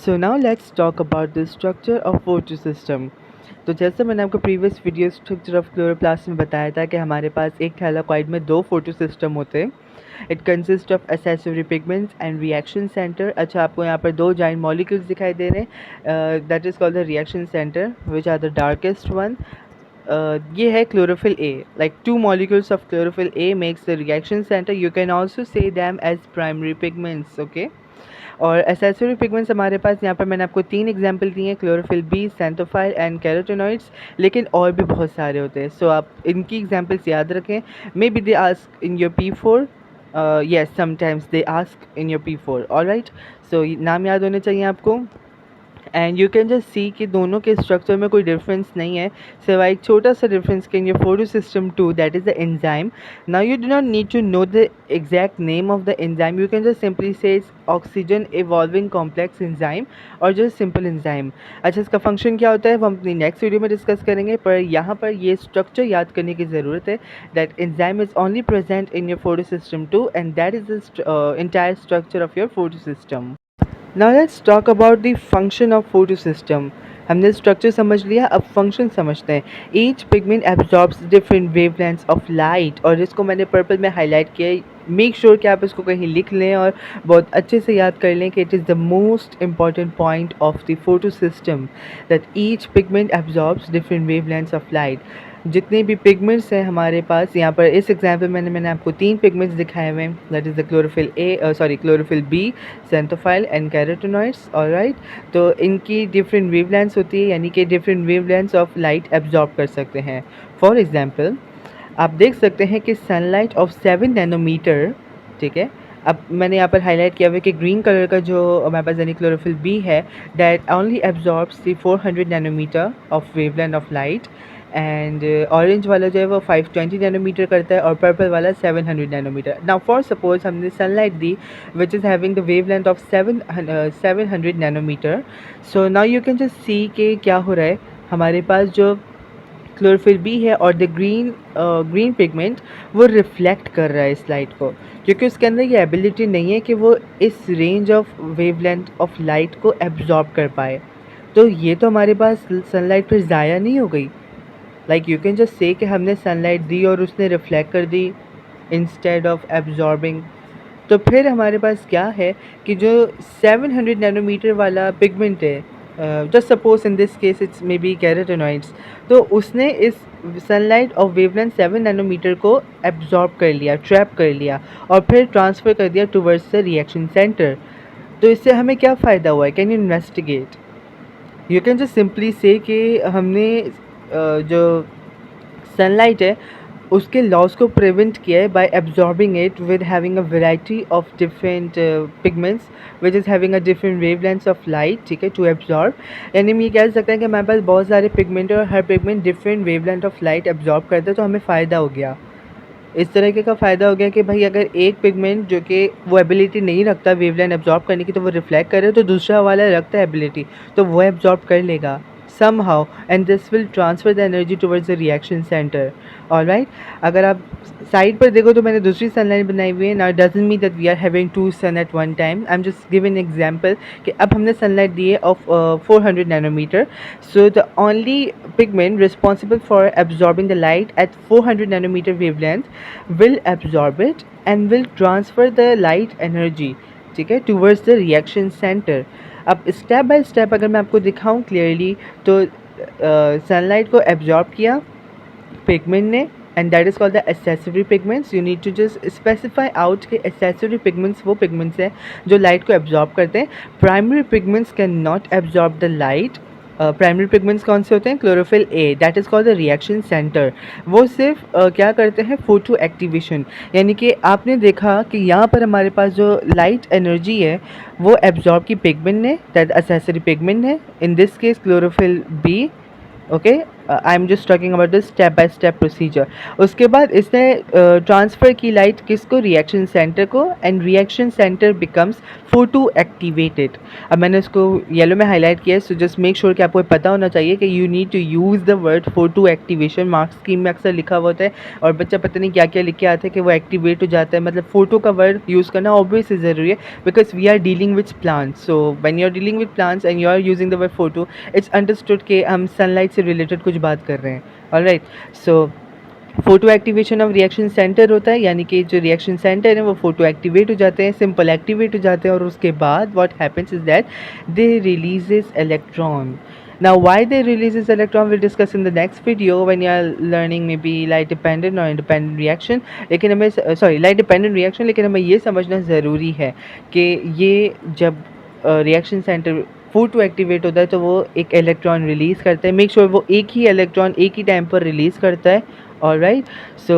So now let's talk about the structure of photosystem. तो जैसे मैंने आपको previous video structure of chloroplast में बताया था कि हमारे पास एक थैलाकॉइड में दो फोटोसिस्टम होते हैं. It consist of accessory pigments and reaction centre. अच्छा, आपको यहाँ पर दो जाइंट मॉलिक्यूल्स दिखाई दे रहे हैं. That is called the reaction centre which are the darkest one. ये है chlorophyll A. Like two molecules of chlorophyll A makes the reaction centre. You can also say them as primary pigments. Okay, और accessory pigments हमारे पास यहाँ पर मैंने आपको तीन एग्जांपल दिए हैं, chlorophyll b, xanthophyll and carotenoids. लेकिन और भी बहुत सारे होते हैं, सो आप इनकी एग्जांपल्स याद रखें. May be they ask in your P4. Yes, sometimes they ask in your P4. Alright, so नाम याद होने चाहिए आपको. And you can just see कि दोनों के स्ट्रक्चर में कोई डिफरेंस नहीं है, सिवाय एक छोटा सा डिफरेंस के in your photosystem two, that is the enzyme. Now you do not need to know the exact name of the enzyme. You can just simply say oxygen evolving complex enzyme और just simple enzyme. अच्छा, इसका function क्या होता है वो हम अपनी next video में डिस्कस करेंगे, पर यहाँ पर ये स्ट्रक्चर याद करने की ज़रूरत है. That enzyme is only present in your photosystem two and that is the entire structure of your photosystem. Now let's talk about the function of photosystem. हमने स्ट्रक्चर समझ लिया, अब फंक्शन समझते हैं. Each pigment absorbs different wavelengths of light, और इसको मैंने purple में हाईलाइट किया है. मेक श्योर कि आप इसको कहीं लिख लें और बहुत अच्छे से याद कर लें कि it is the most important point of the photo system, that each pigment absorbs different wavelengths of light. जितने भी पिगमेंट्स हैं हमारे पास, यहाँ पर इस एग्जाम्पल में मैंने आपको तीन पिगमेंट्स दिखाए हुए हैं, that is the chlorophyll b, xanthophyll and carotenoids. Alright, तो इनकी डिफरेंट वेवलेंथ्स होती है, यानी कि different wavelengths of light absorb कर सकते हैं. फॉर एग्जांपल, आप देख सकते हैं कि सनलाइट ऑफ 7 नैनोमीटर, ठीक है. अब मैंने यहाँ पर हाईलाइट किया हुआ है कि ग्रीन कलर का जो हमारे पास यानी क्लोरोफिल बी है, that only absorbs the 400 nanometre of wavelength of light. And orange वाला जो है वो 520 नैनोमीटर करता है और पर्पल वाला 700 नैनोमीटर. नाउ फॉर सपोज हमने सनलाइट दी which is having the wavelength of 700 nanometre. So now you can just see कि क्या हो रहा है. हमारे पास जो क्लोरोफिल बी है और द ग्रीन पिगमेंट वो रिफ्लेक्ट कर रहा है इस लाइट को, क्योंकि उसके अंदर ये एबिलिटी नहीं है कि वो इस range of wavelength of light को एब्जॉर्ब कर पाए. तो ये तो हमारे पास सनलाइट फिर ज़ाया नहीं हो गई. Like you can just say कि हमने सनलाइट दी और उसने रिफ्लेक्ट कर दी इंस्टेड ऑफ एब्जॉर्बिंग. तो फिर हमारे पास क्या है कि जो 700 नैनोमीटर वाला पिगमेंट है, just suppose in this case it's may be carotenoids, तो उसने इस सनलाइट ऑफ वेवलेंथ 7 नैनोमीटर को एब्जॉर्ब कर लिया, ट्रैप कर लिया और फिर ट्रांसफ़र कर दिया टुवर्ड्स द रिएक्शन सेंटर. तो इससे हमें क्या फ़ायदा हुआ है? Can you investigate? You can just simply से कि हमने जो सनलाइट है उसके लॉस को प्रिवेंट किया है bye absorbing it with having a variety of different pigments which is having a different wavelengths of light, ठीक है, टू एब्जॉर्ब. यानी हम ये कह सकते हैं कि हमारे पास बहुत सारे पिगमेंट है और हर pigment different wavelength of light absorb करता है, तो हमें फ़ायदा हो गया. इस तरीके का फ़ायदा हो गया कि भाई अगर एक पिगमेंट जो कि वो एबिलिटी नहीं रखता वेवलेंथ एब्जॉर्ब करने की, तो वो रिफ्लेक्ट करे, तो दूसरा वाला रखता है एबिलिटी, तो वो एब्जॉर्ब कर लेगा somehow and this will transfer the energy towards the reaction center. Alright, अगर आप साइड पर देखो तो मैंने दूसरी सनलाइट बनाई हुई है. now it doesn't mean that we are having two sun at one time. I'm just giving an example कि अब हमने सनलाइट दी है of 400 nanometer. so the only pigment responsible for absorbing the light at 400 nanometer wavelength will absorb it and will transfer the light energy, ठीक है, towards the reaction center. अब step by step अगर मैं आपको दिखाऊं clearly, तो sunlight को absorb किया पिगमेंट ने, and that is called the accessory pigments. You need to just specify out के एसेसरी पिगमेंट्स वो पिगमेंट्स हैं जो लाइट को एब्जॉर्ब करते हैं. Primary pigments can not absorb the light. Primary pigments कौन से होते हैं? Chlorophyll A, that is called the reaction centre. वो सिर्फ क्या करते हैं? Photoactivation. यानी कि आपने देखा कि यहाँ पर हमारे पास जो लाइट एनर्जी है वो एब्जॉर्ब की पिगमेंट ने, दैट एसेसरी पिगमेंट है, in this case chlorophyll B. Okay, I am just talking about the step by step procedure. उसके बाद इसने ट्रांसफ़र की लाइट किसको, रिएक्शन सेंटर को, and reaction centre becomes photoactivated. अब मैंने उसको येलो में हाईलाइट किया है, सो जस्ट मेक श्योर कि आपको पता होना चाहिए कि you need to use the word photoactivation. Marks scheme में अक्सर लिखा हुआ होता है और बच्चा पता नहीं क्या क्या लिख के आता है कि वो एक्टिवेट हो जाता है। मतलब फ़ोटो का वर्ड यूज़ करना ऑब्वियसली ज़रूरी है, because we are dealing with plants. So when you are dealing with plants and you are using the word photo, it's understood कि हम सनलाइट से रिलेटेड कुछ बात कर रहे हैं। Alright, so photo activation of reaction centre होता है, यानी कि जो रिएक्शन सेंटर है वो फोटो एक्टिवेट हो जाते हैं, सिंपल एक्टिवेट हो जाते हैं, और उसके बाद what happens is that they releases electron. Now why they releases electron we'll discuss in the next video when you are learning maybe light dependent or independent reaction. लेकिन हमें सॉरी लाइट डिपेंडेंट रिएक्शन, लेकिन हमें ये समझना ज़रूरी है कि ये जब रिएक्शन सेंटर फोटो एक्टिवेट होता है तो वो एक इलेक्ट्रॉन रिलीज़ करता है। मेक श्योर वो एक ही इलेक्ट्रॉन एक ही टाइम पर रिलीज़ करता है। ऑलराइट, सो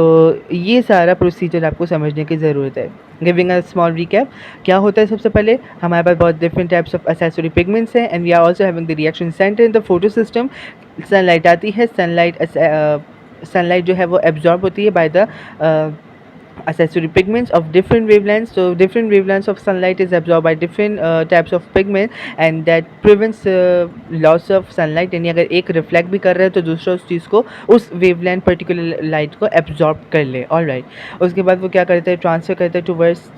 ये सारा प्रोसीजर आपको समझने की ज़रूरत है। गिविंग अ स्मॉल रिकैप, क्या होता है सबसे पहले हमारे पास बहुत different types of accessory pigments हैं, and we are also having the reaction centre in the photo system. Sunlight आती है, सनलाइट जो है वो एब्जॉर्ब होती है by the accessory pigments of different wavelengths. So different wavelengths of sunlight is absorbed by different types of pigment, and that prevents loss of sunlight. यानी अगर एक रिफ्लेक्ट भी कर रहा है तो दूसरा उस चीज़ को, उस वेवलेंथ पर्टिकुलर लाइट को एब्जॉर्ब कर ले। ऑलराइट, उसके बाद वो क्या करता है, ट्रांसफर करता है towards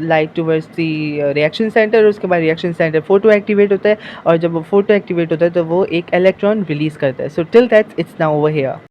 light towards the reaction centre. उसके बाद रिएक्शन सेंटर फोटो एक्टिवेट होता है, और जब वो फोटो एक्टिवेट होता है तो वो एक इलेक्ट्रॉन रिलीज़ करता है। So till that it's now over here.